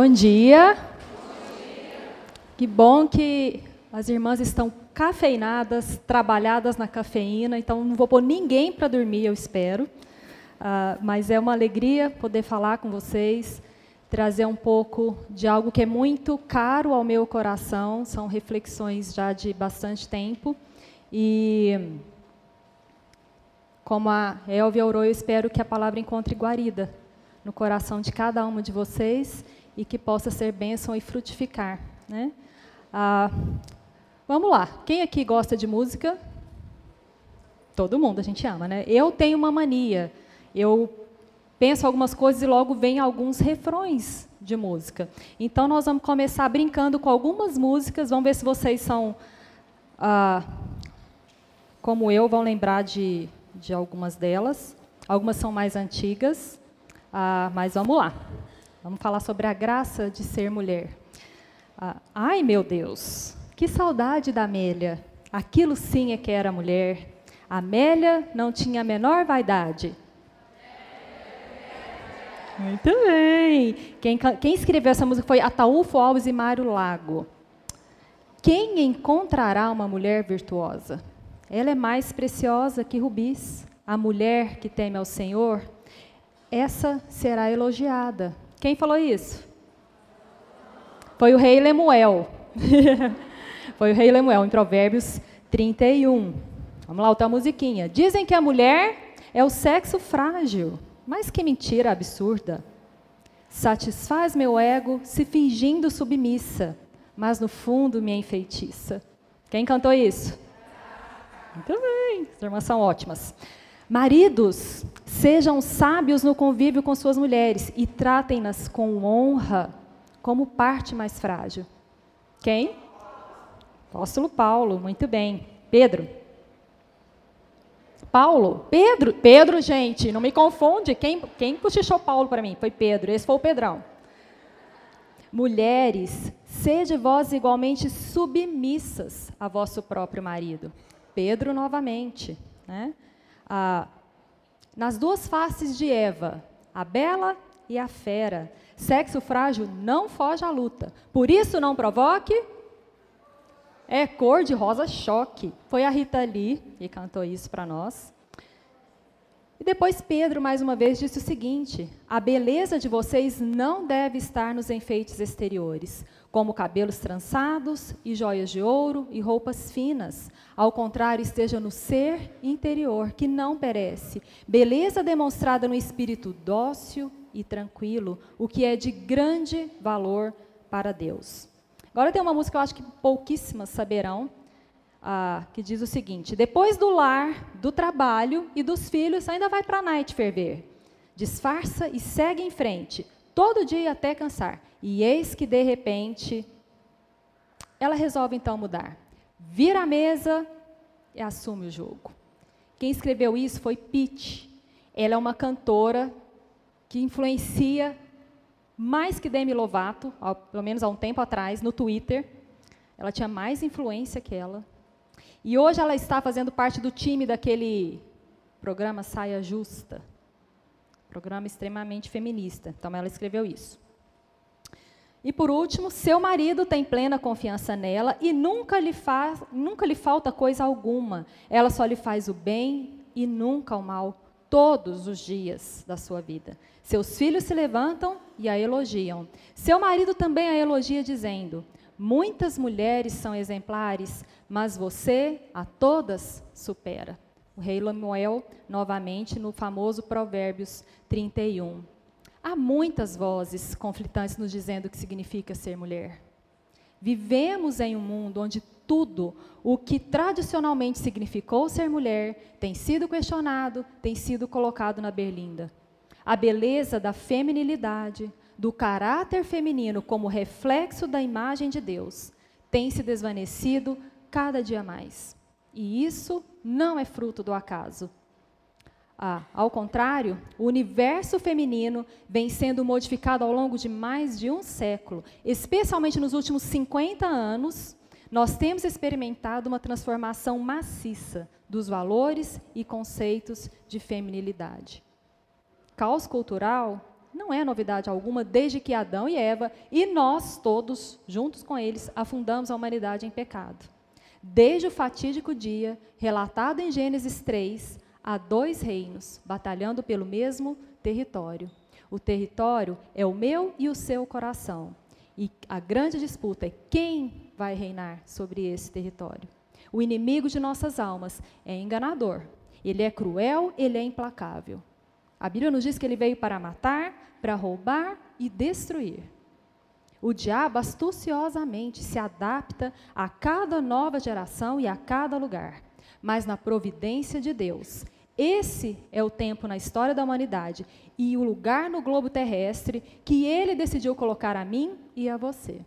Bom dia. Que bom que as irmãs estão cafeinadas, trabalhadas na cafeína, então não vou pôr ninguém para dormir, eu espero. Mas é uma alegria poder falar com vocês, trazer um pouco de algo que é muito caro ao meu coração, são reflexões já de bastante tempo. E como a Elvia orou, eu espero que a palavra encontre guarida no coração de cada uma de vocês e que possa ser bênção e frutificar, né? Vamos lá. Quem aqui gosta de música? Todo mundo, a gente ama, né? Eu tenho uma mania. Eu penso algumas coisas e logo vem alguns refrões de música. Então, nós vamos começar brincando com algumas músicas. Vamos ver se vocês são, como eu, vão lembrar de algumas delas. Algumas são mais antigas, mas vamos lá. Vamos falar sobre a graça de ser mulher. Ai, meu Deus, que saudade da Amélia. Aquilo sim é que era mulher. A Amélia não tinha a menor vaidade. Muito bem. Quem escreveu essa música foi Ataúfo Alves e Mário Lago. Quem encontrará uma mulher virtuosa? Ela é mais preciosa que rubis. A mulher que teme ao Senhor, essa será elogiada. Quem falou isso? Foi o rei Lemuel. Foi o rei Lemuel, em Provérbios 31. Vamos lá, outra musiquinha. Dizem que a mulher é o sexo frágil, mas que mentira absurda. Satisfaz meu ego se fingindo submissa, mas no fundo me enfeitiça. Quem cantou isso? Muito bem, as irmãs são ótimas. Maridos, sejam sábios no convívio com suas mulheres e tratem-nas com honra, como parte mais frágil. Quem? Apóstolo Paulo, muito bem. Pedro. Paulo? Pedro, gente, não me confunde. Quem cochichou Paulo para mim? Foi Pedro, esse foi o Pedrão. Mulheres, sede vós igualmente submissas a vosso próprio marido. Pedro novamente, né? Nas duas faces de Eva, a bela e a fera. Sexo frágil não foge à luta. Por isso não provoque. É cor de rosa choque. Foi a Rita Lee que cantou isso para nós. E depois Pedro, mais uma vez, disse o seguinte: a beleza de vocês não deve estar nos enfeites exteriores, como cabelos trançados e joias de ouro e roupas finas. Ao contrário, esteja no ser interior, que não perece. Beleza demonstrada no espírito dócil e tranquilo, o que é de grande valor para Deus. Agora tem uma música que eu acho que pouquíssimas saberão, que diz o seguinte: depois do lar, do trabalho e dos filhos, ainda vai para a night ferver. Disfarça e segue em frente, todo dia até cansar. E eis que, de repente, ela resolve então mudar. Vira a mesa e assume o jogo. Quem escreveu isso foi Pitty. Ela é uma cantora que influencia mais que Demi Lovato, pelo menos há um tempo atrás, no Twitter. Ela tinha mais influência que ela. E hoje ela está fazendo parte do time daquele programa Saia Justa. Programa extremamente feminista. Então, ela escreveu isso. E, por último, seu marido tem plena confiança nela e nunca lhe falta coisa alguma. Ela só lhe faz o bem e nunca o mal, todos os dias da sua vida. Seus filhos se levantam e a elogiam. Seu marido também a elogia, dizendo: muitas mulheres são exemplares, mas você a todas supera. O rei Lemuel, novamente, no famoso Provérbios 31. Há muitas vozes conflitantes nos dizendo o que significa ser mulher. Vivemos em um mundo onde tudo o que tradicionalmente significou ser mulher tem sido questionado, tem sido colocado na berlinda. A beleza da feminilidade, do caráter feminino como reflexo da imagem de Deus, tem se desvanecido cada dia mais. E isso não é fruto do acaso. Ao contrário, o universo feminino vem sendo modificado ao longo de mais de um século. Especialmente nos últimos 50 anos, nós temos experimentado uma transformação maciça dos valores e conceitos de feminilidade. Caos cultural não é novidade alguma desde que Adão e Eva, e nós todos, juntos com eles, afundamos a humanidade em pecado. Desde o fatídico dia, relatado em Gênesis 3, há 2 reinos, batalhando pelo mesmo território. O território é o meu e o seu coração. E a grande disputa é quem vai reinar sobre esse território. O inimigo de nossas almas é enganador. Ele é cruel, ele é implacável. A Bíblia nos diz que ele veio para matar, para roubar e destruir. O diabo astuciosamente se adapta a cada nova geração e a cada lugar. Mas na providência de Deus, esse é o tempo na história da humanidade e o lugar no globo terrestre que ele decidiu colocar a mim e a você.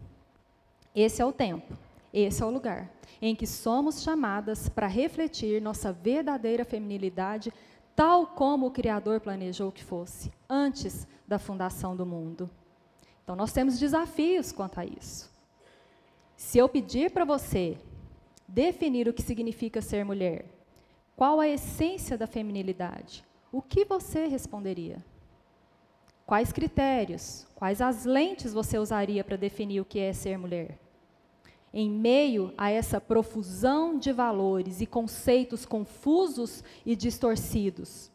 Esse é o tempo, esse é o lugar em que somos chamadas para refletir nossa verdadeira feminilidade, tal como o Criador planejou que fosse, antes da fundação do mundo. Então, nós temos desafios quanto a isso. Se eu pedir para você definir o que significa ser mulher, qual a essência da feminilidade, o que você responderia? Quais critérios, quais as lentes você usaria para definir o que é ser mulher? Em meio a essa profusão de valores e conceitos confusos e distorcidos,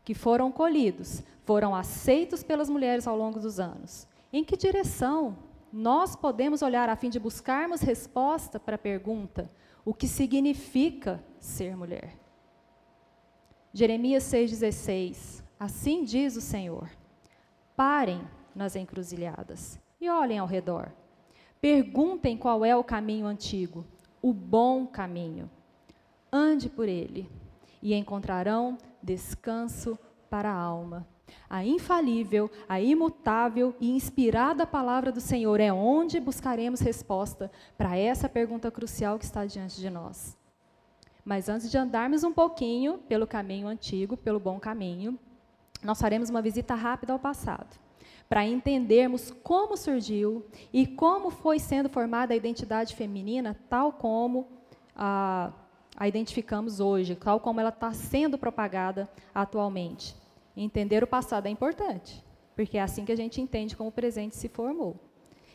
que foram colhidos, foram aceitos pelas mulheres ao longo dos anos, em que direção nós podemos olhar a fim de buscarmos resposta para a pergunta: o que significa ser mulher? Jeremias 6,16, assim diz o Senhor: parem nas encruzilhadas e olhem ao redor. Perguntem qual é o caminho antigo, o bom caminho. Ande por ele e encontrarão descanso para a alma. A infalível, a imutável e inspirada palavra do Senhor é onde buscaremos resposta para essa pergunta crucial que está diante de nós. Mas antes de andarmos um pouquinho pelo caminho antigo, pelo bom caminho, nós faremos uma visita rápida ao passado, para entendermos como surgiu e como foi sendo formada a identidade feminina, tal como a identificamos hoje, tal como ela está sendo propagada atualmente. Entender o passado é importante, porque é assim que a gente entende como o presente se formou.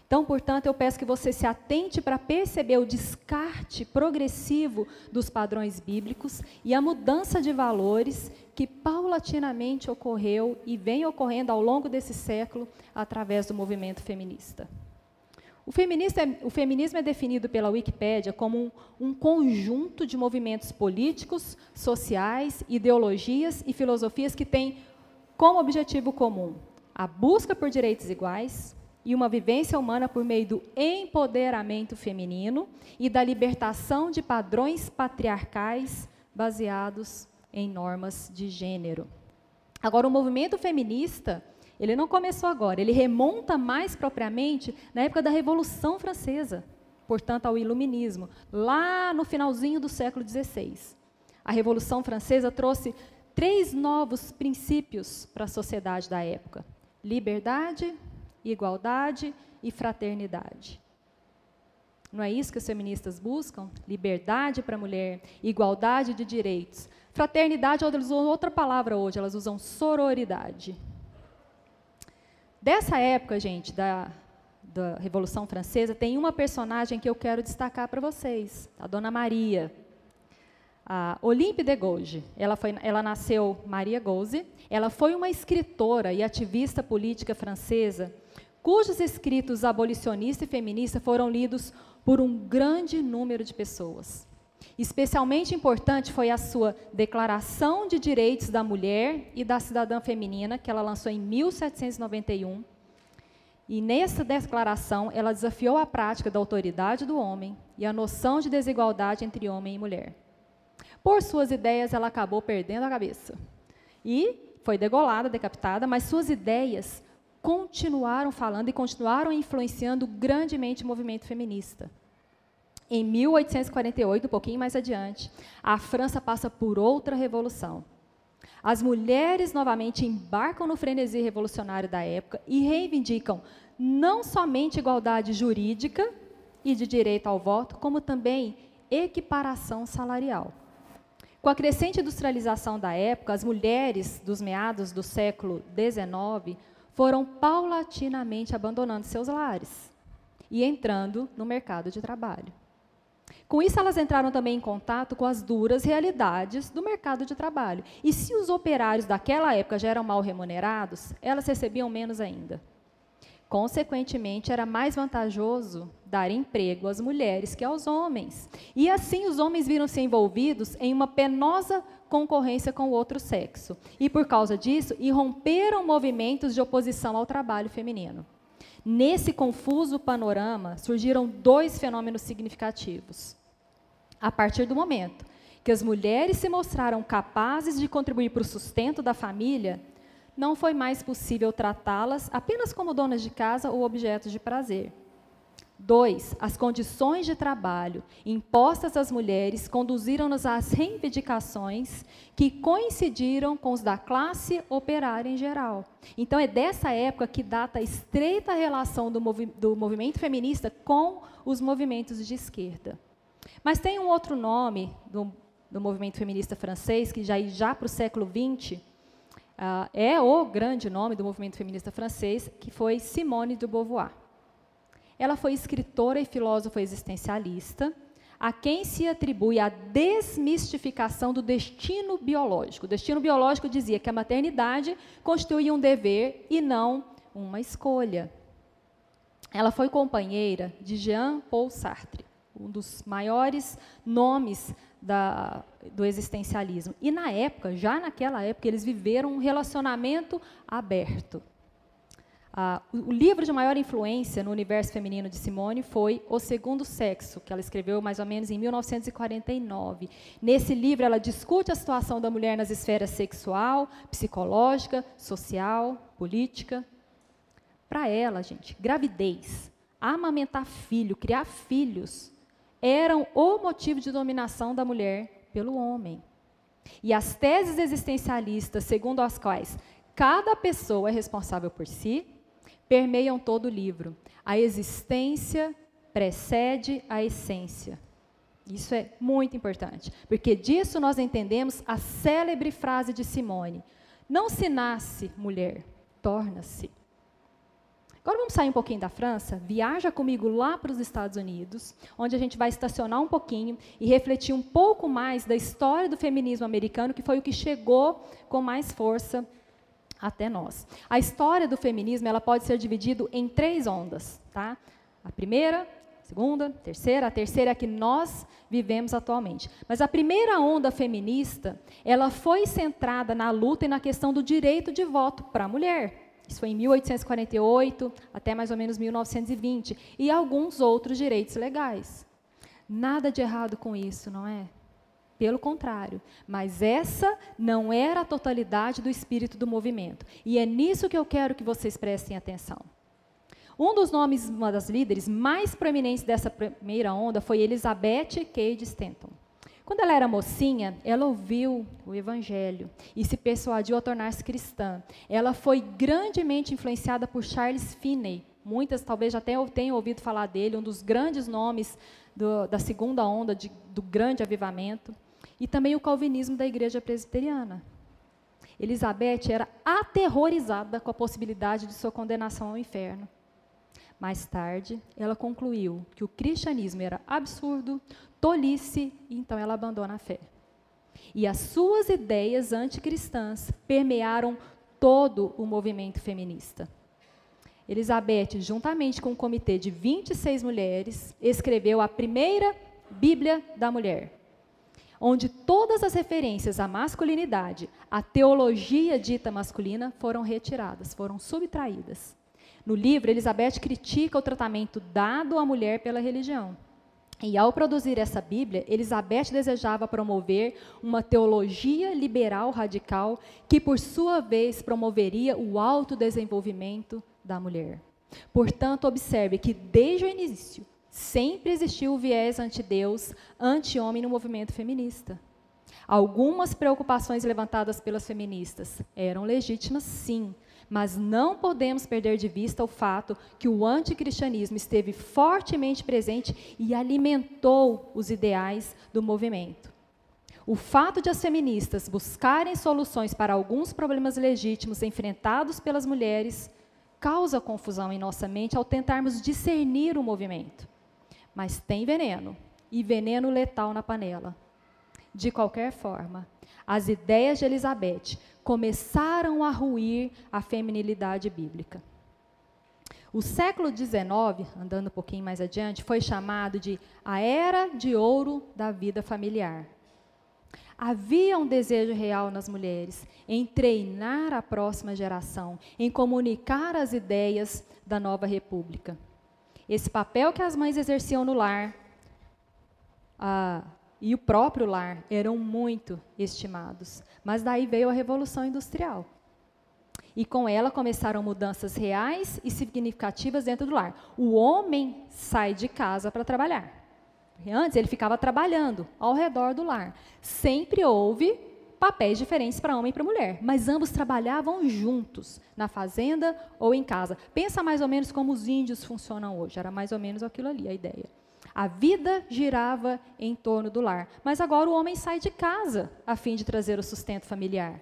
Então, portanto, eu peço que você se atente para perceber o descarte progressivo dos padrões bíblicos e a mudança de valores que paulatinamente ocorreu e vem ocorrendo ao longo desse século através do movimento feminista. O feminismo é definido pela Wikipédia como um conjunto de movimentos políticos, sociais, ideologias e filosofias que têm como objetivo comum a busca por direitos iguais e uma vivência humana por meio do empoderamento feminino e da libertação de padrões patriarcais baseados em normas de gênero. Agora, o movimento feminista, ele não começou agora, ele remonta mais propriamente na época da Revolução Francesa, portanto, ao Iluminismo, lá no finalzinho do século XVI. A Revolução Francesa trouxe 3 novos princípios para a sociedade da época: liberdade, igualdade e fraternidade. Não é isso que os feministas buscam? Liberdade para a mulher, igualdade de direitos. Fraternidade, elas usam outra palavra hoje, elas usam sororidade. Dessa época, gente, da Revolução Francesa, tem uma personagem que eu quero destacar para vocês, a Dona Maria. A Olympe de Gouges, ela nasceu Maria Gouges, ela foi uma escritora e ativista política francesa, cujos escritos abolicionista e feminista foram lidos por um grande número de pessoas. Especialmente importante foi a sua Declaração de Direitos da Mulher e da Cidadã Feminina, que ela lançou em 1791. E nessa declaração, ela desafiou a prática da autoridade do homem e a noção de desigualdade entre homem e mulher. Por suas ideias, ela acabou perdendo a cabeça. E foi degolada, decapitada, mas suas ideias continuaram falando e continuaram influenciando grandemente o movimento feminista. Em 1848, um pouquinho mais adiante, a França passa por outra revolução. As mulheres novamente embarcam no frenesi revolucionário da época e reivindicam não somente igualdade jurídica e de direito ao voto, como também equiparação salarial. Com a crescente industrialização da época, as mulheres dos meados do século XIX foram paulatinamente abandonando seus lares e entrando no mercado de trabalho. Com isso, elas entraram também em contato com as duras realidades do mercado de trabalho. E se os operários daquela época já eram mal remunerados, elas recebiam menos ainda. Consequentemente, era mais vantajoso dar emprego às mulheres que aos homens. E assim, os homens viram-se envolvidos em uma penosa concorrência com o outro sexo. E, por causa disso, irromperam movimentos de oposição ao trabalho feminino. Nesse confuso panorama, surgiram dois fenômenos significativos. A partir do momento que as mulheres se mostraram capazes de contribuir para o sustento da família, não foi mais possível tratá-las apenas como donas de casa ou objetos de prazer. 2. As condições de trabalho impostas às mulheres conduziram-nos às reivindicações que coincidiram com os da classe operária em geral. Então, é dessa época que data a estreita relação do movimento feminista com os movimentos de esquerda. Mas tem um outro nome do movimento feminista francês, que já para o século XX, é o grande nome do movimento feminista francês, que foi Simone de Beauvoir. Ela foi escritora e filósofa existencialista, a quem se atribui a desmistificação do destino biológico. O destino biológico dizia que a maternidade constituía um dever e não uma escolha. Ela foi companheira de Jean-Paul Sartre, um dos maiores nomes do existencialismo. E na época, já naquela época, eles viveram um relacionamento aberto. O livro de maior influência no universo feminino de Simone foi O Segundo Sexo, que ela escreveu mais ou menos em 1949. Nesse livro, ela discute a situação da mulher nas esferas sexual, psicológica, social, política. Para ela, gente, gravidez, amamentar filho, criar filhos, eram o motivo de dominação da mulher pelo homem. E as teses existencialistas, segundo as quais cada pessoa é responsável por si, permeiam todo o livro. A existência precede a essência. Isso é muito importante, porque disso nós entendemos a célebre frase de Simone: não se nasce mulher, torna-se. Agora vamos sair um pouquinho da França, viaja comigo lá para os Estados Unidos, onde a gente vai estacionar um pouquinho e refletir um pouco mais da história do feminismo americano, que foi o que chegou com mais força até nós. A história do feminismo ela pode ser dividida em 3 ondas. Tá? A primeira, a segunda, a terceira é a que nós vivemos atualmente. Mas a primeira onda feminista, ela foi centrada na luta e na questão do direito de voto para a mulher. Isso foi em 1848 até mais ou menos 1920. E alguns outros direitos legais. Nada de errado com isso, não é? Pelo contrário, mas essa não era a totalidade do espírito do movimento. E é nisso que eu quero que vocês prestem atenção. Um dos nomes, uma das líderes mais proeminentes dessa primeira onda foi Elizabeth Cady Stanton. Quando ela era mocinha, ela ouviu o Evangelho e se persuadiu a tornar-se cristã. Ela foi grandemente influenciada por Charles Finney. Muitas talvez já tenham ouvido falar dele, um dos grandes nomes da segunda onda do grande avivamento. E também o calvinismo da igreja presbiteriana. Elizabeth era aterrorizada com a possibilidade de sua condenação ao inferno. Mais tarde, ela concluiu que o cristianismo era absurdo, tolice, e então ela abandona a fé. E as suas ideias anticristãs permearam todo o movimento feminista. Elizabeth, juntamente com um comitê de 26 mulheres, escreveu a primeira Bíblia da Mulher, onde todas as referências à masculinidade, à teologia dita masculina, foram retiradas, foram subtraídas. No livro, Elizabeth critica o tratamento dado à mulher pela religião. E, ao produzir essa Bíblia, Elizabeth desejava promover uma teologia liberal radical que, por sua vez, promoveria o autodesenvolvimento da mulher. Portanto, observe que, desde o início, sempre existiu o viés anti-Deus, anti-homem no movimento feminista. Algumas preocupações levantadas pelas feministas eram legítimas, sim, mas não podemos perder de vista o fato que o anticristianismo esteve fortemente presente e alimentou os ideais do movimento. O fato de as feministas buscarem soluções para alguns problemas legítimos enfrentados pelas mulheres causa confusão em nossa mente ao tentarmos discernir o movimento. Mas tem veneno, e veneno letal na panela. De qualquer forma, as ideias de Elizabeth começaram a ruir a feminilidade bíblica. O século XIX, andando um pouquinho mais adiante, foi chamado de a Era de Ouro da vida familiar. Havia um desejo real nas mulheres em treinar a próxima geração, em comunicar as ideias da nova república. Esse papel que as mães exerciam no lar e o próprio lar eram muito estimados. Mas daí veio a Revolução Industrial. E com ela começaram mudanças reais e significativas dentro do lar. O homem sai de casa para trabalhar. Antes ele ficava trabalhando ao redor do lar. Sempre houve papéis diferentes para homem e para mulher, mas ambos trabalhavam juntos, na fazenda ou em casa. Pensa mais ou menos como os índios funcionam hoje, era mais ou menos aquilo ali a ideia. A vida girava em torno do lar, mas agora o homem sai de casa a fim de trazer o sustento familiar.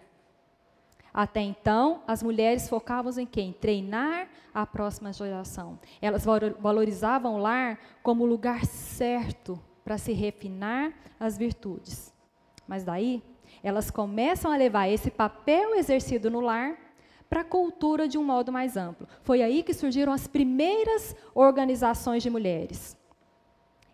Até então, as mulheres focavam em quê? Em treinar a próxima geração. Elas valorizavam o lar como o lugar certo para se refinar as virtudes. Mas daí, elas começam a levar esse papel exercido no lar para a cultura de um modo mais amplo. Foi aí que surgiram as primeiras organizações de mulheres.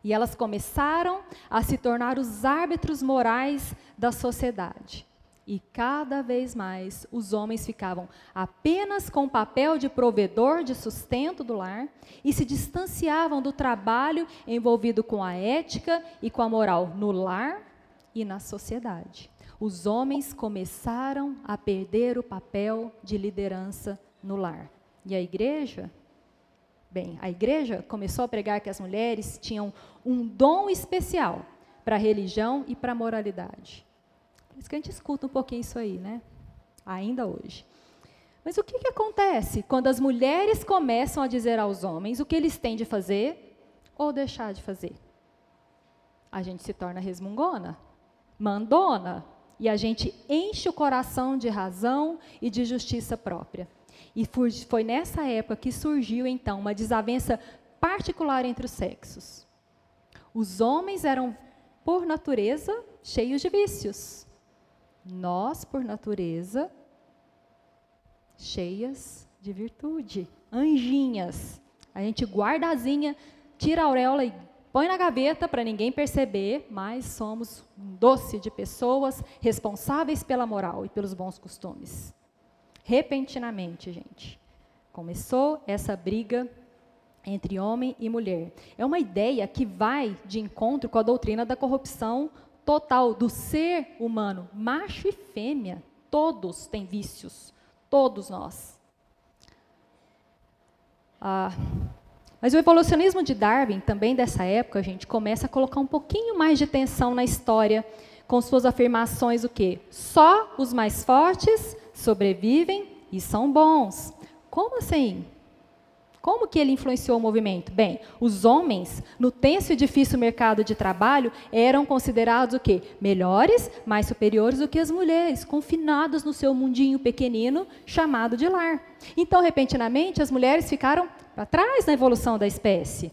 E elas começaram a se tornar os árbitros morais da sociedade. E cada vez mais os homens ficavam apenas com o papel de provedor de sustento do lar e se distanciavam do trabalho envolvido com a ética e com a moral no lar e na sociedade. Os homens começaram a perder o papel de liderança no lar. E a igreja? Bem, a igreja começou a pregar que as mulheres tinham um dom especial para a religião e para a moralidade. Por isso que a gente escuta um pouquinho isso aí, né? Ainda hoje. Mas o que acontece quando as mulheres começam a dizer aos homens o que eles têm de fazer ou deixar de fazer? A gente se torna resmungona, mandona, e a gente enche o coração de razão e de justiça própria. E foi nessa época que surgiu, então, uma desavença particular entre os sexos. Os homens eram, por natureza, cheios de vícios. Nós, por natureza, cheias de virtude, anjinhas. A gente guarda a asinha, tira a auréola e põe na gaveta para ninguém perceber, mas somos um doce de pessoas responsáveis pela moral e pelos bons costumes. Repentinamente, gente, começou essa briga entre homem e mulher. É uma ideia que vai de encontro com a doutrina da corrupção total do ser humano, macho e fêmea. Todos têm vícios, todos nós. Mas o evolucionismo de Darwin, também dessa época, gente, começa a colocar um pouquinho mais de tensão na história, com suas afirmações o quê? Só os mais fortes sobrevivem e são bons. Como assim? Como que ele influenciou o movimento? Bem, os homens, no tenso e difícil mercado de trabalho, eram considerados o quê? Melhores, mais superiores do que as mulheres, confinadas no seu mundinho pequenino, chamado de lar. Então, repentinamente, as mulheres ficaram para trás na evolução da espécie.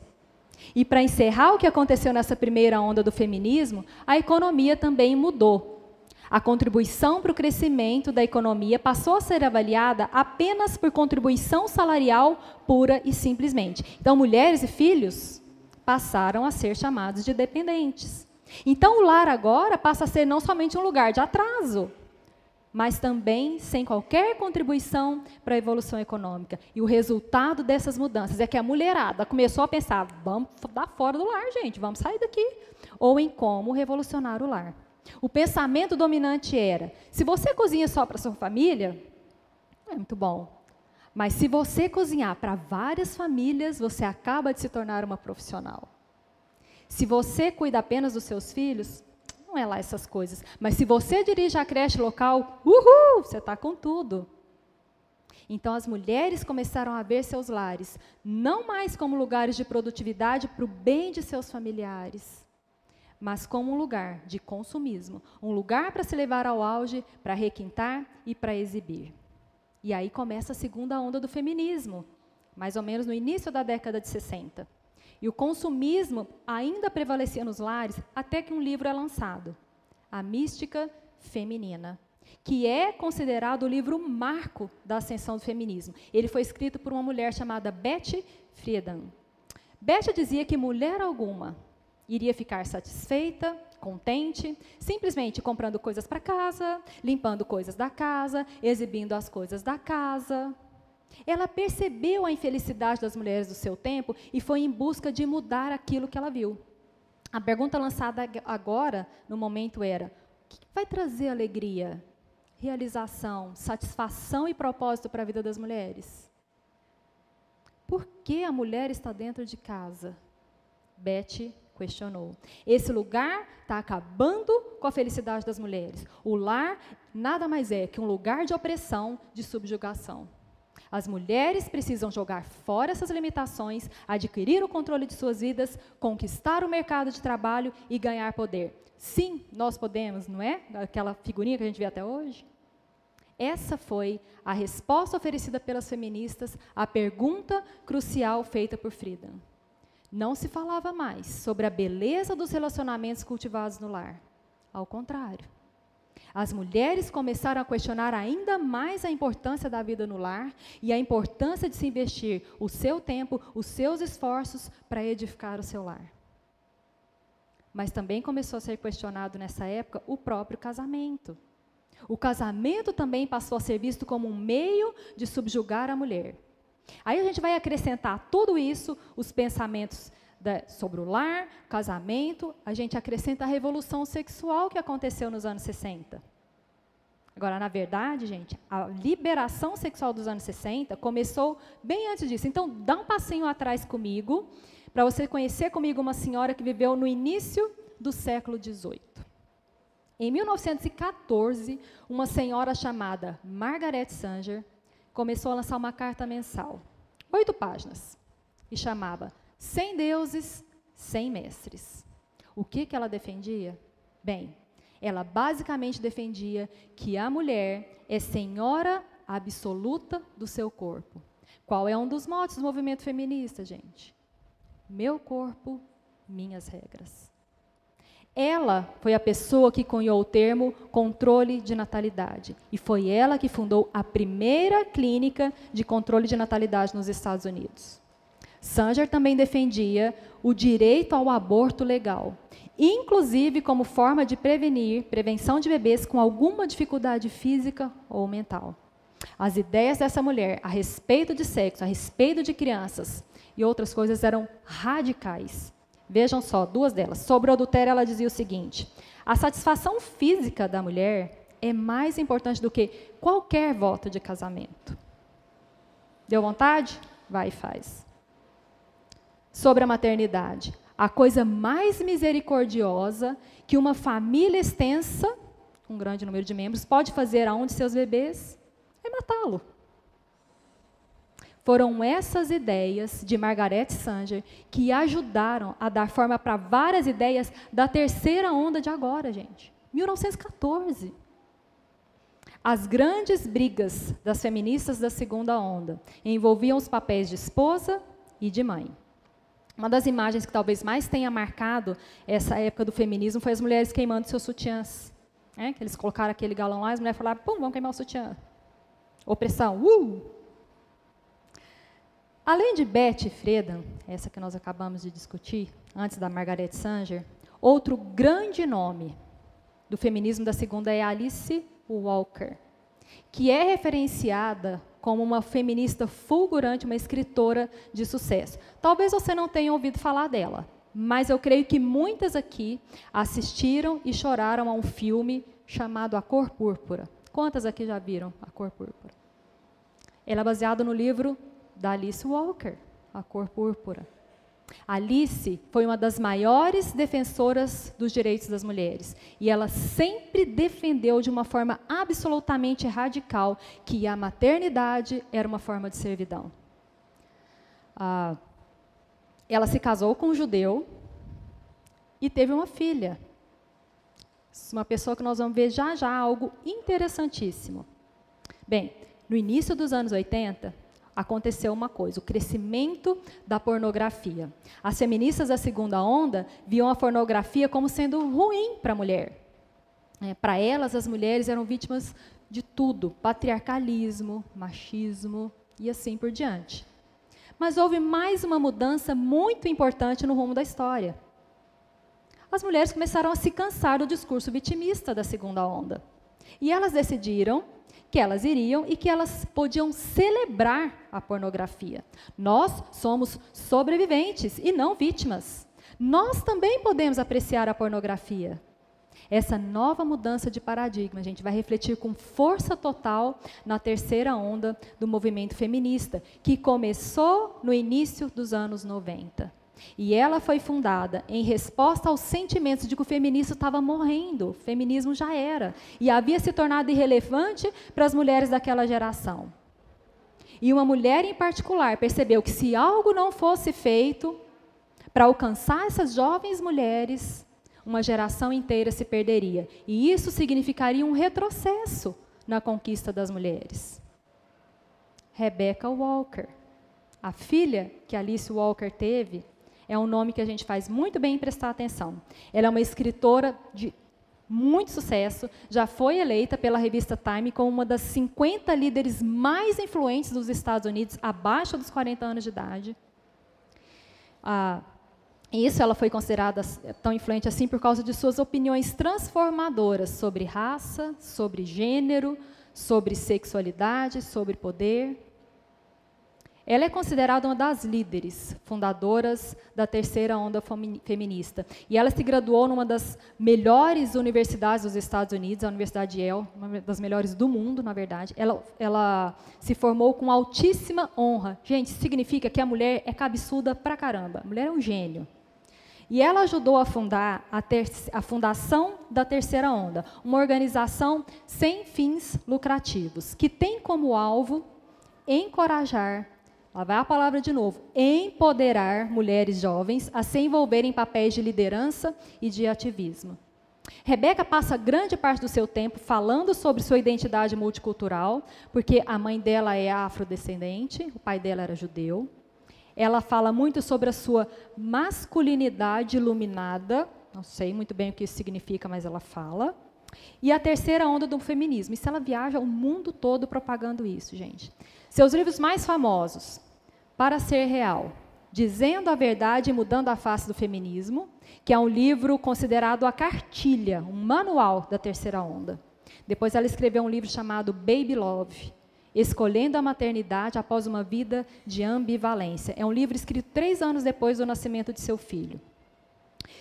E para encerrar o que aconteceu nessa primeira onda do feminismo, a economia também mudou. A contribuição para o crescimento da economia passou a ser avaliada apenas por contribuição salarial pura e simplesmente. Então, mulheres e filhos passaram a ser chamados de dependentes. Então, o lar agora passa a ser não somente um lugar de atraso, mas também sem qualquer contribuição para a evolução econômica. E o resultado dessas mudanças é que a mulherada começou a pensar, vamos dar fora do lar, gente, vamos sair daqui. Ou em como revolucionar o lar. O pensamento dominante era, se você cozinha só para sua família, é muito bom. Mas se você cozinhar para várias famílias, você acaba de se tornar uma profissional. Se você cuida apenas dos seus filhos, não é lá essas coisas. Mas se você dirige a creche local, uhul, você está com tudo. Então as mulheres começaram a ver seus lares, não mais como lugares de produtividade para o bem de seus familiares, mas como um lugar de consumismo, um lugar para se levar ao auge, para requintar e para exibir. E aí começa a segunda onda do feminismo, mais ou menos no início da década de 60. E o consumismo ainda prevalecia nos lares até que um livro é lançado, A Mística Feminina, que é considerado o livro marco da ascensão do feminismo. Ele foi escrito por uma mulher chamada Betty Friedan. Betty dizia que mulher alguma iria ficar satisfeita, contente, simplesmente comprando coisas para casa, limpando coisas da casa, exibindo as coisas da casa. Ela percebeu a infelicidade das mulheres do seu tempo e foi em busca de mudar aquilo que ela viu. A pergunta lançada agora, no momento, era: o que vai trazer alegria, realização, satisfação e propósito para a vida das mulheres? Por que a mulher está dentro de casa? Betty questionou. Esse lugar está acabando com a felicidade das mulheres. O lar nada mais é que um lugar de opressão, de subjugação. As mulheres precisam jogar fora essas limitações, adquirir o controle de suas vidas, conquistar o mercado de trabalho e ganhar poder. Sim, nós podemos, não é? Aquela figurinha que a gente vê até hoje. Essa foi a resposta oferecida pelas feministas à pergunta crucial feita por Friedan. Não se falava mais sobre a beleza dos relacionamentos cultivados no lar. Ao contrário. As mulheres começaram a questionar ainda mais a importância da vida no lar e a importância de se investir o seu tempo, os seus esforços para edificar o seu lar. Mas também começou a ser questionado nessa época o próprio casamento. O casamento também passou a ser visto como um meio de subjugar a mulher. Aí a gente vai acrescentar a tudo isso os pensamentos sobre o lar, casamento, a gente acrescenta a revolução sexual que aconteceu nos anos 60. Agora, na verdade, gente, a liberação sexual dos anos 60 começou bem antes disso. Então, dá um passinho atrás comigo, para você conhecer comigo uma senhora que viveu no início do século XVIII. Em 1914, uma senhora chamada Margaret Sanger começou a lançar uma carta mensal, 8 páginas, e chamava Sem Deuses, Sem Mestres. O que ela defendia? Bem, ela basicamente defendia que a mulher é senhora absoluta do seu corpo. Qual é um dos motes do movimento feminista, gente? Meu corpo, minhas regras. Ela foi a pessoa que cunhou o termo controle de natalidade. E foi ela que fundou a primeira clínica de controle de natalidade nos Estados Unidos. Sanger também defendia o direito ao aborto legal, inclusive como forma de prevenção de bebês com alguma dificuldade física ou mental. As ideias dessa mulher a respeito de sexo, a respeito de crianças e outras coisas eram radicais. Vejam só, 2 delas. Sobre o adultério, ela dizia o seguinte: a satisfação física da mulher é mais importante do que qualquer voto de casamento. Deu vontade? Vai e faz. Sobre a maternidade, a coisa mais misericordiosa que uma família extensa, um grande número de membros, pode fazer a um de seus bebês é matá-lo. Foram essas ideias de Margaret Sanger que ajudaram a dar forma para várias ideias da terceira onda de agora, gente. 1914. As grandes brigas das feministas da segunda onda envolviam os papéis de esposa e de mãe. Uma das imagens que talvez mais tenha marcado essa época do feminismo foi as mulheres queimando seus sutiãs. Que eles colocaram aquele galão lá e as mulheres falaram, pum, vamos queimar o sutiã. Opressão, Além de Betty Friedan, essa que nós acabamos de discutir, antes da Margaret Sanger, outro grande nome do feminismo da segunda é Alice Walker, que é referenciada como uma feminista fulgurante, uma escritora de sucesso. Talvez você não tenha ouvido falar dela, mas eu creio que muitas aqui assistiram e choraram a um filme chamado A Cor Púrpura. Quantas aqui já viram A Cor Púrpura? Ela é baseada no livro da Alice Walker, A Cor Púrpura. Alice foi uma das maiores defensoras dos direitos das mulheres e ela sempre defendeu de uma forma absolutamente radical que a maternidade era uma forma de servidão. Ela se casou com um judeu e teve uma filha. Uma pessoa que nós vamos ver já já, algo interessantíssimo. Bem, no início dos anos 80, aconteceu uma coisa, o crescimento da pornografia. As feministas da segunda onda viam a pornografia como sendo ruim para a mulher. Para elas, as mulheres eram vítimas de tudo, patriarcalismo, machismo e assim por diante. Mas houve mais uma mudança muito importante no rumo da história. As mulheres começaram a se cansar do discurso vitimista da segunda onda. E elas decidiram que elas iriam e que elas podiam celebrar a pornografia. Nós somos sobreviventes e não vítimas. Nós também podemos apreciar a pornografia. Essa nova mudança de paradigma, a gente vai refletir com força total na terceira onda do movimento feminista, que começou no início dos anos 90. E ela foi fundada em resposta aos sentimentos de que o feminismo estava morrendo, o feminismo já era, e havia se tornado irrelevante para as mulheres daquela geração. E uma mulher em particular percebeu que se algo não fosse feito para alcançar essas jovens mulheres, uma geração inteira se perderia. E isso significaria um retrocesso na conquista das mulheres. Rebecca Walker, a filha que Alice Walker teve, é um nome que a gente faz muito bem em prestar atenção. Ela é uma escritora de muito sucesso, já foi eleita pela revista Time como uma das 50 líderes mais influentes dos Estados Unidos, abaixo dos 40 anos de idade. Isso ela foi considerada tão influente assim por causa de suas opiniões transformadoras sobre raça, sobre gênero, sobre sexualidade, sobre poder. Ela é considerada uma das líderes fundadoras da terceira onda feminista. E ela se graduou numa das melhores universidades dos Estados Unidos, a Universidade de Yale, uma das melhores do mundo, na verdade. Ela se formou com altíssima honra. Gente, significa que a mulher é cabeçuda pra caramba. A mulher é um gênio. E ela ajudou a fundar a Fundação da Terceira Onda, uma organização sem fins lucrativos, que tem como alvo encorajar, lá vai a palavra de novo, empoderar mulheres jovens a se envolverem em papéis de liderança e de ativismo. Rebeca passa grande parte do seu tempo falando sobre sua identidade multicultural, porque a mãe dela é afrodescendente, o pai dela era judeu. Ela fala muito sobre a sua masculinidade iluminada, não sei muito bem o que isso significa, mas ela fala. E a terceira onda do feminismo. Isso ela viaja o mundo todo propagando isso, gente. Seus livros mais famosos, Para Ser Real, Dizendo a Verdade e Mudando a Face do Feminismo, que é um livro considerado a cartilha, um manual da terceira onda. Depois ela escreveu um livro chamado Baby Love, Escolhendo a Maternidade após uma Vida de Ambivalência. É um livro escrito 3 anos depois do nascimento de seu filho.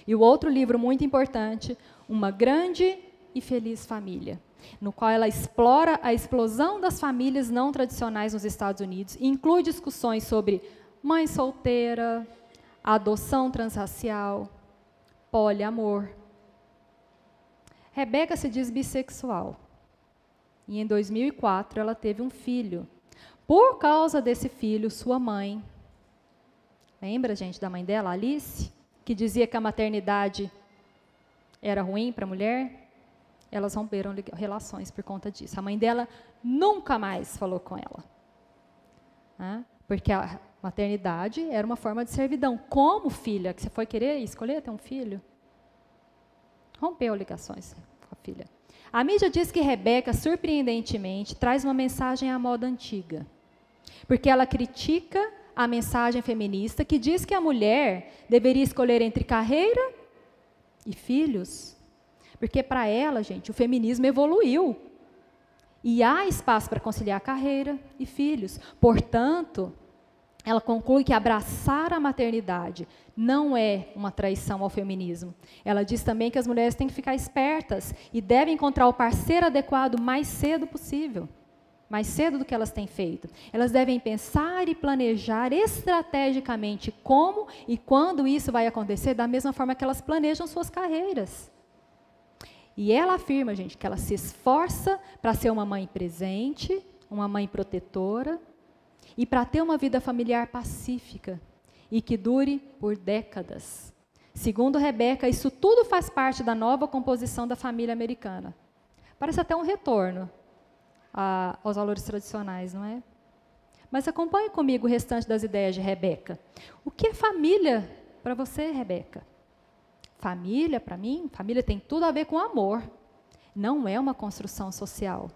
E o outro livro muito importante, Uma Grande e Feliz Família, no qual ela explora a explosão das famílias não tradicionais nos Estados Unidos e inclui discussões sobre mãe solteira, adoção transracial, poliamor. Rebeca se diz bissexual. E em 2004 ela teve um filho. Por causa desse filho, sua mãe, lembra, gente, da mãe dela, Alice, que dizia que a maternidade era ruim para a mulher? Elas romperam relações por conta disso. A mãe dela nunca mais falou com ela. Porque a maternidade era uma forma de servidão. Como filha, que você foi querer escolher ter um filho? Rompeu ligações com a filha. A mídia diz que Rebeca, surpreendentemente, traz uma mensagem à moda antiga. Porque ela critica a mensagem feminista que diz que a mulher deveria escolher entre carreira e filhos. Porque para ela, gente, o feminismo evoluiu. E há espaço para conciliar carreira e filhos. Portanto, ela conclui que abraçar a maternidade não é uma traição ao feminismo. Ela diz também que as mulheres têm que ficar espertas e devem encontrar o parceiro adequado mais cedo possível, mais cedo do que elas têm feito. Elas devem pensar e planejar estrategicamente como e quando isso vai acontecer, da mesma forma que elas planejam suas carreiras. E ela afirma, gente, que ela se esforça para ser uma mãe presente, uma mãe protetora, e para ter uma vida familiar pacífica e que dure por décadas. Segundo Rebeca, isso tudo faz parte da nova composição da família americana. Parece até um retorno aos valores tradicionais, não é? Mas acompanhe comigo o restante das ideias de Rebeca. O que é família para você, Rebeca? Família, para mim, família tem tudo a ver com amor. Não é uma construção social.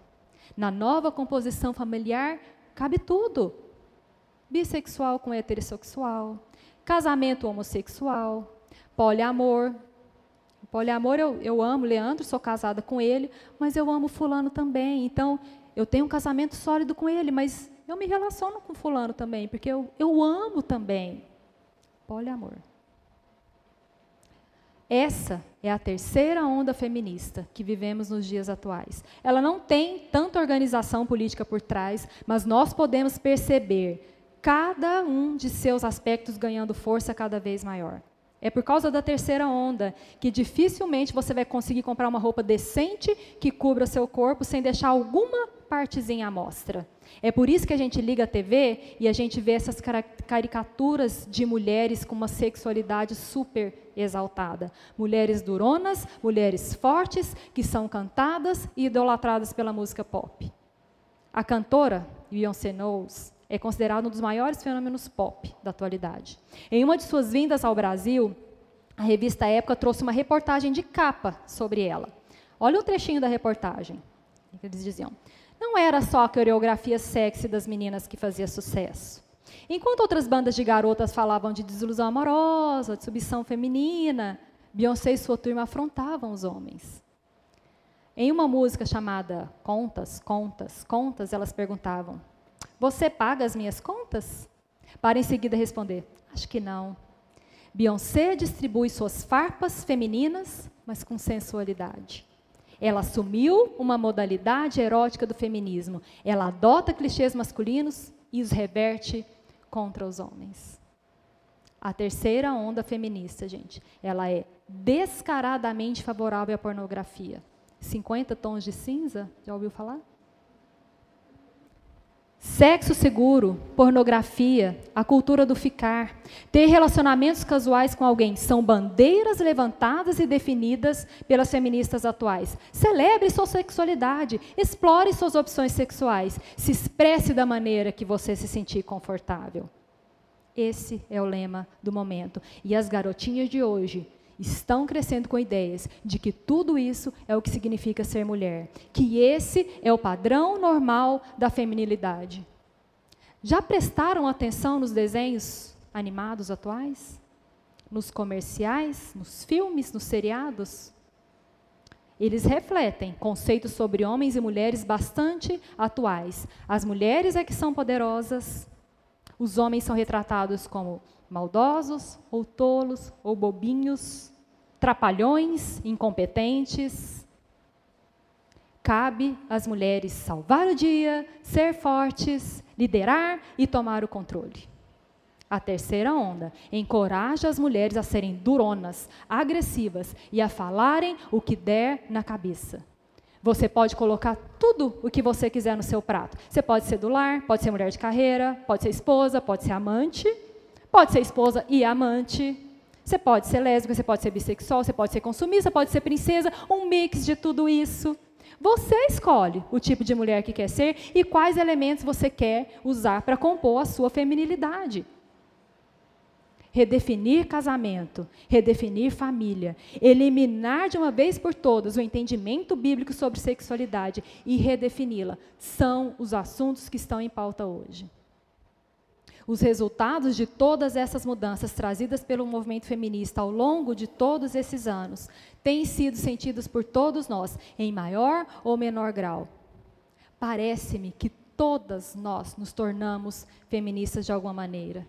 Na nova composição familiar, cabe tudo. Bissexual com heterossexual, casamento homossexual, poliamor. Poliamor eu amo Leandro, sou casada com ele, mas eu amo fulano também. Então, eu tenho um casamento sólido com ele, mas eu me relaciono com fulano também, porque eu amo também. Poliamor. Essa é a terceira onda feminista que vivemos nos dias atuais. Ela não tem tanta organização política por trás, mas nós podemos perceber cada um de seus aspectos ganhando força cada vez maior. É por causa da terceira onda que dificilmente você vai conseguir comprar uma roupa decente que cubra seu corpo sem deixar alguma partezinha à mostra. É por isso que a gente liga a TV e a gente vê essas caricaturas de mulheres com uma sexualidade super exaltada. Mulheres duronas, mulheres fortes, que são cantadas e idolatradas pela música pop. A cantora Beyoncé Knowles é considerada um dos maiores fenômenos pop da atualidade. Em uma de suas vindas ao Brasil, a revista Época trouxe uma reportagem de capa sobre ela. Olha um trechinho da reportagem. Eles diziam: não era só a coreografia sexy das meninas que fazia sucesso. Enquanto outras bandas de garotas falavam de desilusão amorosa, de submissão feminina, Beyoncé e sua turma afrontavam os homens. Em uma música chamada Contas, Contas, Contas, elas perguntavam: você paga as minhas contas? Para em seguida responder: acho que não. Beyoncé distribui suas farpas femininas, mas com sensualidade. Ela assumiu uma modalidade erótica do feminismo. Ela adota clichês masculinos e os reverte contra os homens. A terceira onda feminista, gente, ela é descaradamente favorável à pornografia. 50 tons de cinza, já ouviu falar? Sexo seguro, pornografia, a cultura do ficar, ter relacionamentos casuais com alguém são bandeiras levantadas e definidas pelas feministas atuais. Celebre sua sexualidade, explore suas opções sexuais, se expresse da maneira que você se sentir confortável. Esse é o lema do momento. E as garotinhas de hoje estão crescendo com ideias de que tudo isso é o que significa ser mulher, que esse é o padrão normal da feminilidade. Já prestaram atenção nos desenhos animados atuais? Nos comerciais, nos filmes, nos seriados? Eles refletem conceitos sobre homens e mulheres bastante atuais. As mulheres é que são poderosas, os homens são retratados como maldosos, ou tolos, ou bobinhos, trapalhões, incompetentes. Cabe às mulheres salvar o dia, ser fortes, liderar e tomar o controle. A terceira onda encoraja as mulheres a serem duronas, agressivas e a falarem o que der na cabeça. Você pode colocar tudo o que você quiser no seu prato. Você pode ser do lar, pode ser mulher de carreira, pode ser esposa, pode ser amante. Pode ser esposa e amante, você pode ser lésbica, você pode ser bissexual, você pode ser consumista, pode ser princesa, um mix de tudo isso. Você escolhe o tipo de mulher que quer ser e quais elementos você quer usar para compor a sua feminilidade. Redefinir casamento, redefinir família, eliminar de uma vez por todas o entendimento bíblico sobre sexualidade e redefini-la, são os assuntos que estão em pauta hoje. Os resultados de todas essas mudanças trazidas pelo movimento feminista ao longo de todos esses anos têm sido sentidos por todos nós, em maior ou menor grau. Parece-me que todas nós nos tornamos feministas de alguma maneira.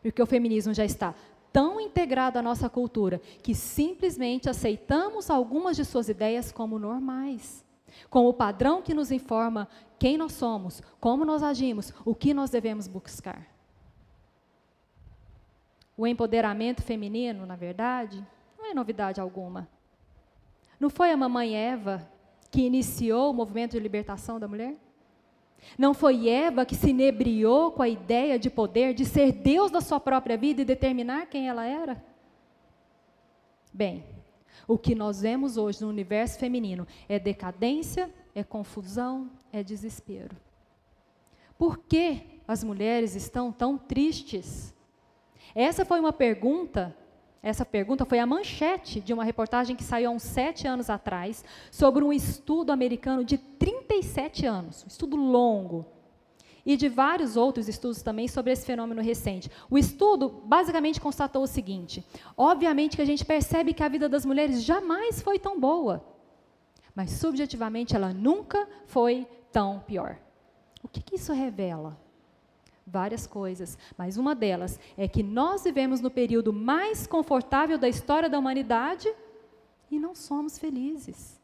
Porque o feminismo já está tão integrado à nossa cultura que simplesmente aceitamos algumas de suas ideias como normais, como o padrão que nos informa quem nós somos, como nós agimos, o que nós devemos buscar. O empoderamento feminino, na verdade, não é novidade alguma. Não foi a mamãe Eva que iniciou o movimento de libertação da mulher? Não foi Eva que se inebriou com a ideia de poder, de ser Deus da sua própria vida e determinar quem ela era? Bem, O que nós vemos hoje no universo feminino é decadência, é confusão, é desespero. Por que as mulheres estão tão tristes? Essa pergunta foi a manchete de uma reportagem que saiu há uns 7 anos atrás, sobre um estudo americano de 37 anos, um estudo longo, e de vários outros estudos também sobre esse fenômeno recente. O estudo basicamente constatou o seguinte: obviamente que a gente percebe que a vida das mulheres jamais foi tão boa, mas subjetivamente ela nunca foi tão pior. O que isso revela? Várias coisas, mas uma delas é que nós vivemos no período mais confortável da história da humanidade e não somos felizes.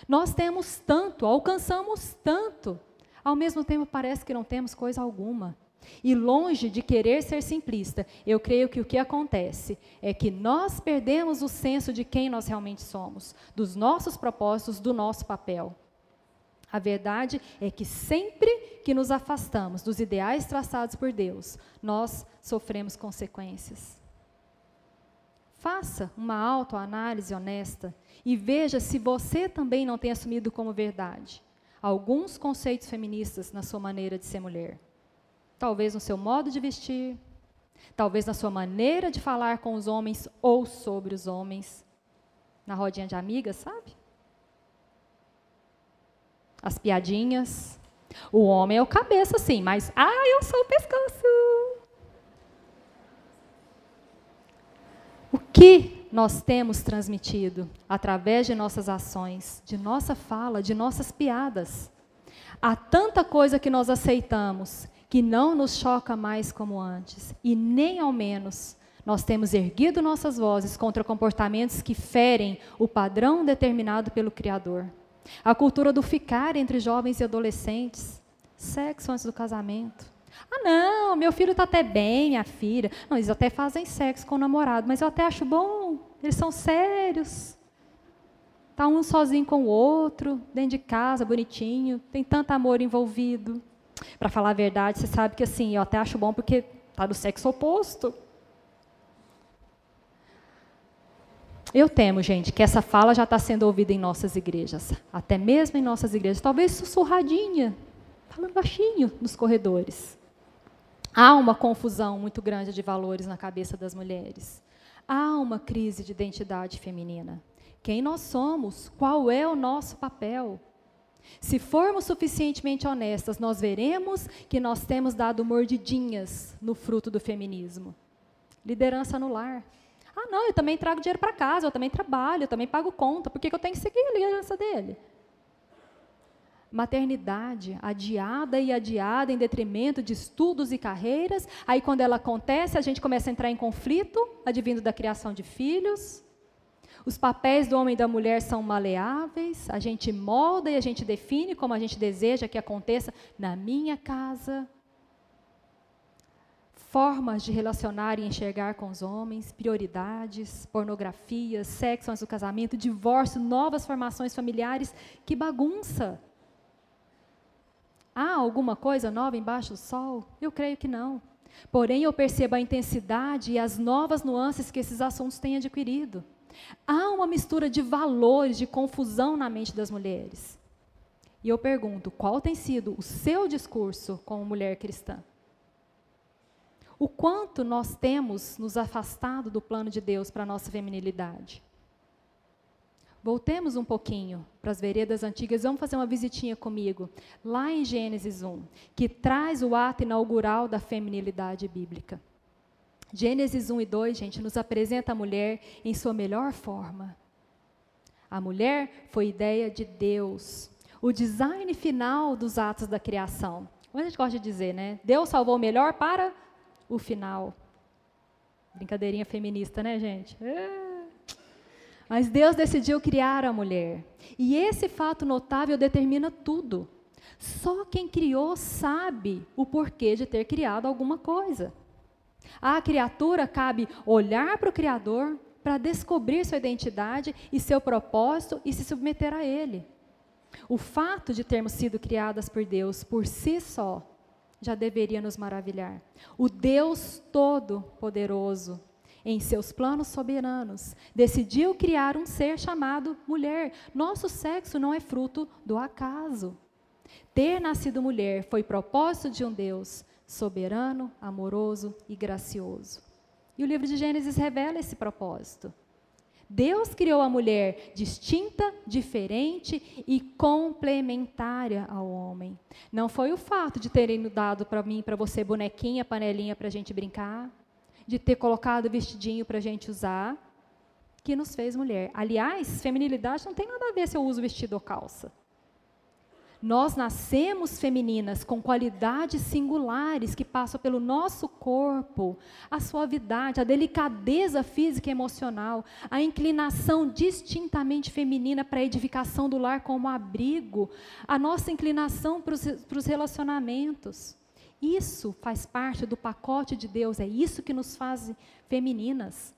Nós temos tanto, alcançamos tanto, ao mesmo tempo parece que não temos coisa alguma. E longe de querer ser simplista, eu creio que o que acontece é que nós perdemos o senso de quem nós realmente somos, dos nossos propósitos, do nosso papel. A verdade é que sempre que nos afastamos dos ideais traçados por Deus, nós sofremos consequências. Faça uma autoanálise honesta e veja se você também não tem assumido como verdade alguns conceitos feministas na sua maneira de ser mulher. Talvez no seu modo de vestir, talvez na sua maneira de falar com os homens ou sobre os homens, na rodinha de amigas, sabe? As piadinhas. O homem é o cabeça, sim, mas, eu sou o pescoço. O que nós temos transmitido através de nossas ações, de nossa fala, de nossas piadas? Há tanta coisa que nós aceitamos que não nos choca mais como antes, e nem ao menos nós temos erguido nossas vozes contra comportamentos que ferem o padrão determinado pelo Criador. A cultura do ficar entre jovens e adolescentes, sexo antes do casamento. Não, meu filho está até bem, minha filha. Não, eles até fazem sexo com o namorado, mas eu até acho bom, eles são sérios. Está um sozinho com o outro, dentro de casa, bonitinho, tem tanto amor envolvido. Para falar a verdade, você sabe que assim, eu até acho bom porque está do sexo oposto. Eu temo, gente, que essa fala já está sendo ouvida em nossas igrejas, até mesmo em nossas igrejas, talvez sussurradinha, falando baixinho nos corredores. Há uma confusão muito grande de valores na cabeça das mulheres. Há uma crise de identidade feminina. Quem nós somos? Qual é o nosso papel? Se formos suficientemente honestas, nós veremos que nós temos dado mordidinhas no fruto do feminismo. Liderança no lar. Não, eu também trago dinheiro para casa, eu também trabalho, eu também pago conta, por que eu tenho que seguir a liderança dele? Maternidade adiada e adiada em detrimento de estudos e carreiras, aí quando ela acontece, a gente começa a entrar em conflito, advindo da criação de filhos. Os papéis do homem e da mulher são maleáveis, a gente molda e a gente define como a gente deseja que aconteça na minha casa. Formas de relacionar e enxergar com os homens, prioridades, pornografia, sexo antes do casamento, divórcio, novas formações familiares, que bagunça. Há alguma coisa nova embaixo do sol? Eu creio que não. Porém, eu percebo a intensidade e as novas nuances que esses assuntos têm adquirido. Há uma mistura de valores, de confusão na mente das mulheres. E eu pergunto, qual tem sido o seu discurso como mulher cristã? O quanto nós temos nos afastado do plano de Deus para a nossa feminilidade? Voltemos um pouquinho para as veredas antigas, vamos fazer uma visitinha comigo, lá em Gênesis 1, que traz o ato inaugural da feminilidade bíblica. Gênesis 1 e 2, gente, nos apresenta a mulher em sua melhor forma. A mulher foi ideia de Deus, o design final dos atos da criação. Como a gente gosta de dizer, né? Deus salvou o melhor para o final. Brincadeirinha feminista, né, gente? Mas Deus decidiu criar a mulher. E esse fato notável determina tudo. Só quem criou sabe o porquê de ter criado alguma coisa. À criatura cabe olhar para o Criador para descobrir sua identidade e seu propósito e se submeter a Ele. O fato de termos sido criadas por Deus por si só já deveria nos maravilhar. O Deus Todo-Poderoso, em seus planos soberanos, decidiu criar um ser chamado mulher. Nosso sexo não é fruto do acaso. Ter nascido mulher foi propósito de um Deus soberano, amoroso e gracioso. E o livro de Gênesis revela esse propósito. Deus criou a mulher distinta, diferente e complementária ao homem. Não foi o fato de terem dado para mim e para você bonequinha, panelinha para a gente brincar, de ter colocado vestidinho para a gente usar, que nos fez mulher. Aliás, feminilidade não tem nada a ver se eu uso vestido ou calça. Nós nascemos femininas com qualidades singulares que passam pelo nosso corpo, a suavidade, a delicadeza física e emocional, a inclinação distintamente feminina para a edificação do lar como abrigo, a nossa inclinação para os relacionamentos. Isso faz parte do pacote de Deus, é isso que nos faz femininas.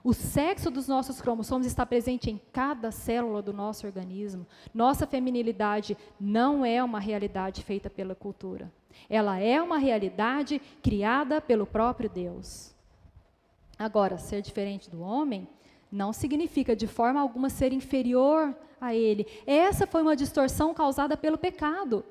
O sexo dos nossos cromossomos está presente em cada célula do nosso organismo. Nossa feminilidade não é uma realidade feita pela cultura. Ela é uma realidade criada pelo próprio Deus. Agora, ser diferente do homem não significa de forma alguma ser inferior a ele. Essa foi uma distorção causada pelo pecado.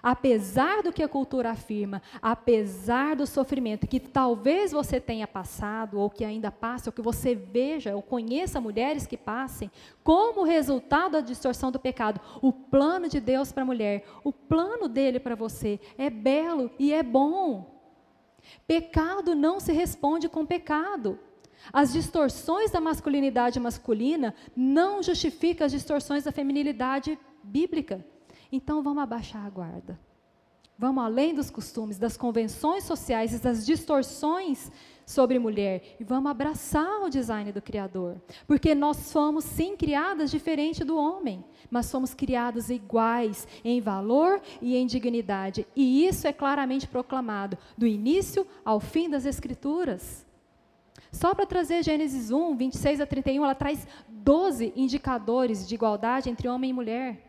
Apesar do que a cultura afirma, apesar do sofrimento que talvez você tenha passado, ou que ainda passe, ou que você veja, ou conheça mulheres que passem, como resultado da distorção do pecado, o plano de Deus para a mulher, o plano dele para você é belo e é bom. Pecado não se responde com pecado. As distorções da masculinidade masculina não justificam as distorções da feminilidade bíblica. Então, vamos abaixar a guarda. Vamos além dos costumes, das convenções sociais e das distorções sobre mulher. E vamos abraçar o design do Criador. Porque nós fomos, sim, criadas diferente do homem. Mas somos criadas iguais em valor e em dignidade. E isso é claramente proclamado do início ao fim das Escrituras. Só para trazer Gênesis 1, 26 a 31, ela traz 12 indicadores de igualdade entre homem e mulher.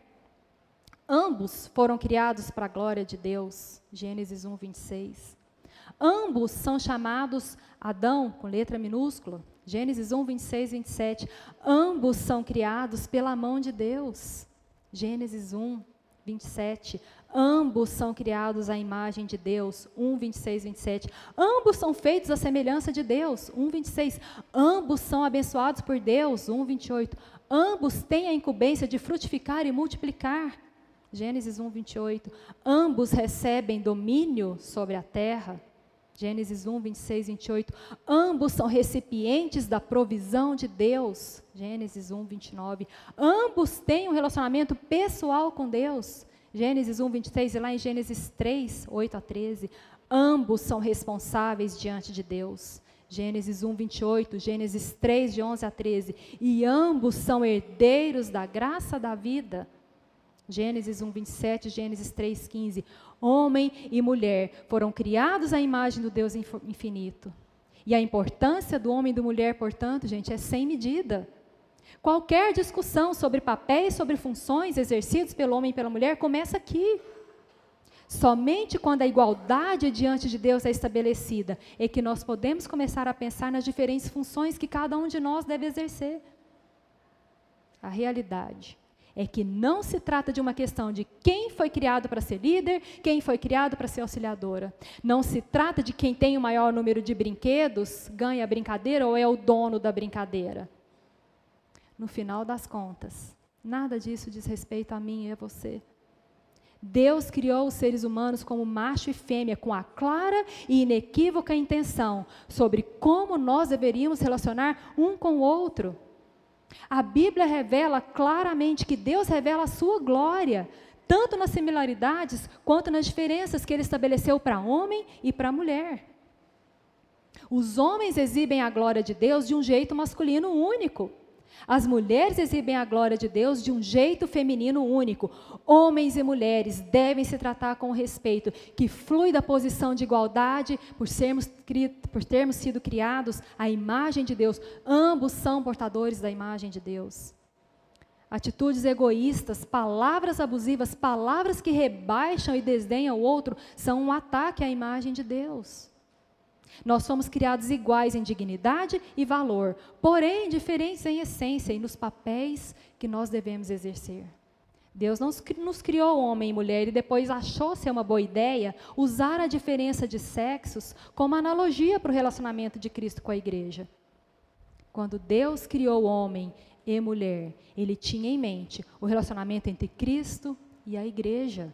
Ambos foram criados para a glória de Deus, Gênesis 1, 26. Ambos são chamados Adão, com letra minúscula, Gênesis 1, 26, 27. Ambos são criados pela mão de Deus, Gênesis 1, 27. Ambos são criados à imagem de Deus, 1, 26, 27. Ambos são feitos à semelhança de Deus, 1, 26. Ambos são abençoados por Deus, 1, 28. Ambos têm a incumbência de frutificar e multiplicar, Gênesis 1, 28. Ambos recebem domínio sobre a terra. Gênesis 1, 26, 28. Ambos são recipientes da provisão de Deus. Gênesis 1, 29. Ambos têm um relacionamento pessoal com Deus. Gênesis 1, 23 e lá em Gênesis 3, 8 a 13. Ambos são responsáveis diante de Deus. Gênesis 1, 28, Gênesis 3, de 11 a 13. E ambos são herdeiros da graça da vida. Gênesis 1, 27, Gênesis 3, 15. Homem e mulher foram criados à imagem do Deus infinito. E a importância do homem e da mulher, portanto, gente, é sem medida. Qualquer discussão sobre papéis, sobre funções exercidos pelo homem e pela mulher, começa aqui. Somente quando a igualdade diante de Deus é estabelecida, é que nós podemos começar a pensar nas diferentes funções que cada um de nós deve exercer. A realidade é que não se trata de uma questão de quem foi criado para ser líder, quem foi criado para ser auxiliadora. Não se trata de quem tem o maior número de brinquedos, ganha a brincadeira ou é o dono da brincadeira. No final das contas, nada disso diz respeito a mim e a você. Deus criou os seres humanos como macho e fêmea, com a clara e inequívoca intenção sobre como nós deveríamos relacionar um com o outro. A Bíblia revela claramente que Deus revela a sua glória, tanto nas similaridades quanto nas diferenças que Ele estabeleceu para homem e para mulher. Os homens exibem a glória de Deus de um jeito masculino único. As mulheres exibem a glória de Deus de um jeito feminino único. Homens e mulheres devem se tratar com respeito, que flui da posição de igualdade, por termos sido criados à imagem de Deus. Ambos são portadores da imagem de Deus. Atitudes egoístas, palavras abusivas, palavras que rebaixam e desdenham o outro, são um ataque à imagem de Deus. Nós somos criados iguais em dignidade e valor, porém diferentes em essência e nos papéis que nós devemos exercer. Deus não nos criou homem e mulher e depois achou ser uma boa ideia usar a diferença de sexos como analogia para o relacionamento de Cristo com a igreja. Quando Deus criou homem e mulher, Ele tinha em mente o relacionamento entre Cristo e a igreja.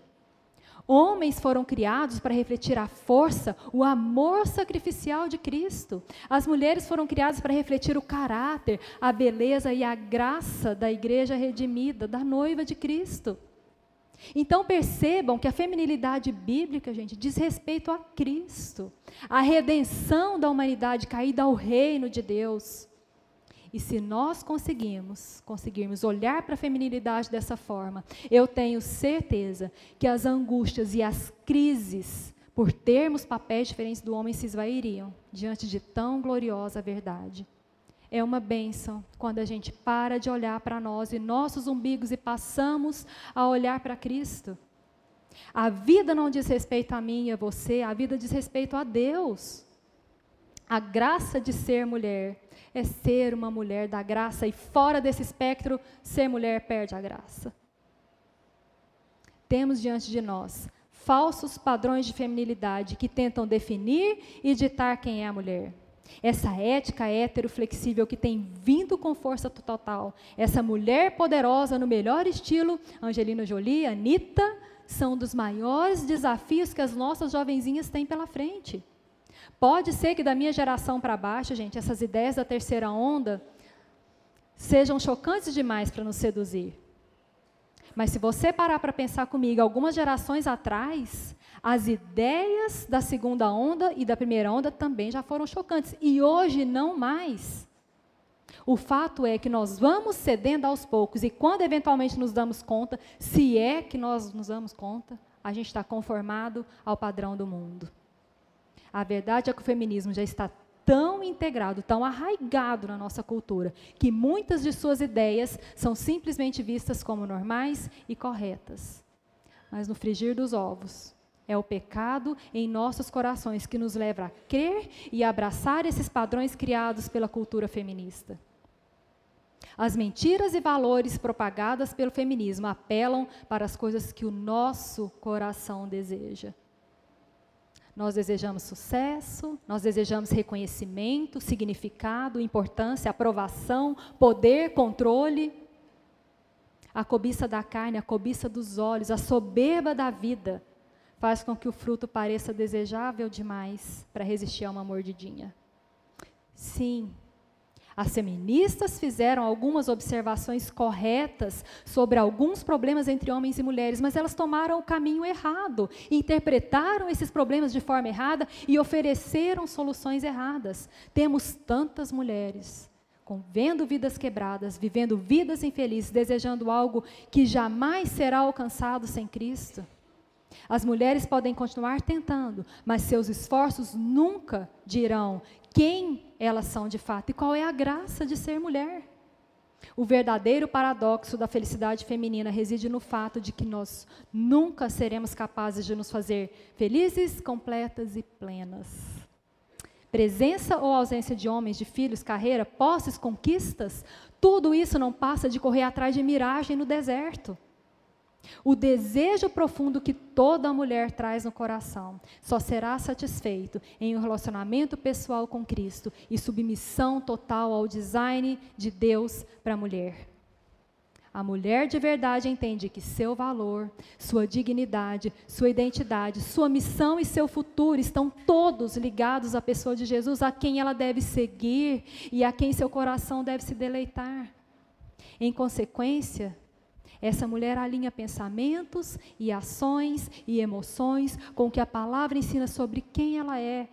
Homens foram criados para refletir a força, o amor sacrificial de Cristo. As mulheres foram criadas para refletir o caráter, a beleza e a graça da igreja redimida, da noiva de Cristo. Então percebam que a feminilidade bíblica, gente, diz respeito a Cristo, a redenção da humanidade caída ao reino de Deus. E se nós conseguirmos olhar para a feminilidade dessa forma, eu tenho certeza que as angústias e as crises, por termos papéis diferentes do homem, se esvairiam diante de tão gloriosa verdade. É uma bênção quando a gente para de olhar para nós e nossos umbigos e passamos a olhar para Cristo. A vida não diz respeito a mim e a você, a vida diz respeito a Deus. A graça de ser mulher é ser uma mulher da graça, e fora desse espectro, ser mulher perde a graça. Temos diante de nós falsos padrões de feminilidade que tentam definir e ditar quem é a mulher. Essa ética heteroflexível que tem vindo com força total, essa mulher poderosa no melhor estilo, Angelina Jolie, Anitta, são um dos maiores desafios que as nossas jovenzinhas têm pela frente. Pode ser que da minha geração para baixo, gente, essas ideias da terceira onda sejam chocantes demais para nos seduzir. Mas se você parar para pensar comigo, algumas gerações atrás, as ideias da segunda onda e da primeira onda também já foram chocantes. E hoje não mais. O fato é que nós vamos cedendo aos poucos e quando eventualmente nos damos conta, se é que nós nos damos conta, a gente está conformado ao padrão do mundo. A verdade é que o feminismo já está tão integrado, tão arraigado na nossa cultura, que muitas de suas ideias são simplesmente vistas como normais e corretas. Mas no frigir dos ovos, é o pecado em nossos corações que nos leva a crer e abraçar esses padrões criados pela cultura feminista. As mentiras e valores propagadas pelo feminismo apelam para as coisas que o nosso coração deseja. Nós desejamos sucesso, nós desejamos reconhecimento, significado, importância, aprovação, poder, controle. A cobiça da carne, a cobiça dos olhos, a soberba da vida faz com que o fruto pareça desejável demais para resistir a uma mordidinha. Sim, as feministas fizeram algumas observações corretas sobre alguns problemas entre homens e mulheres, mas elas tomaram o caminho errado, interpretaram esses problemas de forma errada e ofereceram soluções erradas. Temos tantas mulheres vendo vidas quebradas, vivendo vidas infelizes, desejando algo que jamais será alcançado sem Cristo. As mulheres podem continuar tentando, mas seus esforços nunca dirão quem elas são de fato e qual é a graça de ser mulher. O verdadeiro paradoxo da felicidade feminina reside no fato de que nós nunca seremos capazes de nos fazer felizes, completas e plenas. Presença ou ausência de homens, de filhos, carreira, posses, conquistas, tudo isso não passa de correr atrás de miragem no deserto. O desejo profundo que toda mulher traz no coração só será satisfeito em um relacionamento pessoal com Cristo e submissão total ao design de Deus para a mulher. A mulher de verdade entende que seu valor, sua dignidade, sua identidade, sua missão e seu futuro estão todos ligados à pessoa de Jesus, a quem ela deve seguir e a quem seu coração deve se deleitar. Em consequência, essa mulher alinha pensamentos e ações e emoções com o que a palavra ensina sobre quem ela é,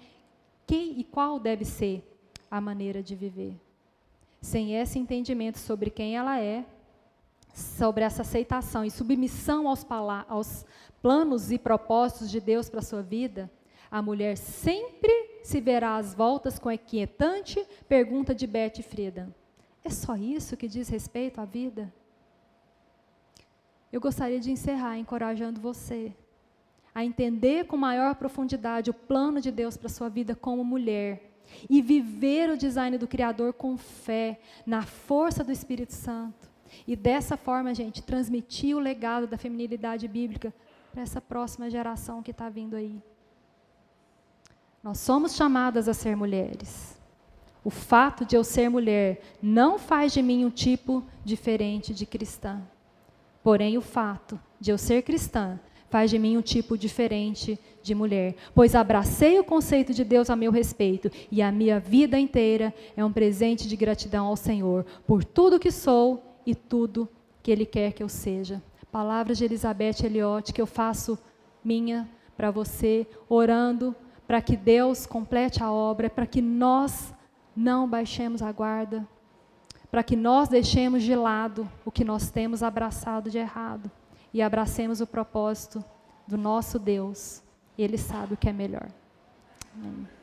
quem e qual deve ser a maneira de viver. Sem esse entendimento sobre quem ela é, sobre essa aceitação e submissão aos planos e propósitos de Deus para a sua vida, a mulher sempre se verá às voltas com a inquietante pergunta de Betty Friedan: é só isso que diz respeito à vida? Eu gostaria de encerrar encorajando você a entender com maior profundidade o plano de Deus para a sua vida como mulher e viver o design do Criador com fé, na força do Espírito Santo. E dessa forma, gente, transmitir o legado da feminilidade bíblica para essa próxima geração que está vindo aí. Nós somos chamadas a ser mulheres. O fato de eu ser mulher não faz de mim um tipo diferente de cristã. Porém, o fato de eu ser cristã faz de mim um tipo diferente de mulher, pois abracei o conceito de Deus a meu respeito e a minha vida inteira é um presente de gratidão ao Senhor por tudo que sou e tudo que Ele quer que eu seja. Palavras de Elizabeth Elliot que eu faço minha para você, orando para que Deus complete a obra, para que nós não baixemos a guarda, para que nós deixemos de lado o que nós temos abraçado de errado e abracemos o propósito do nosso Deus. Ele sabe o que é melhor. Amém.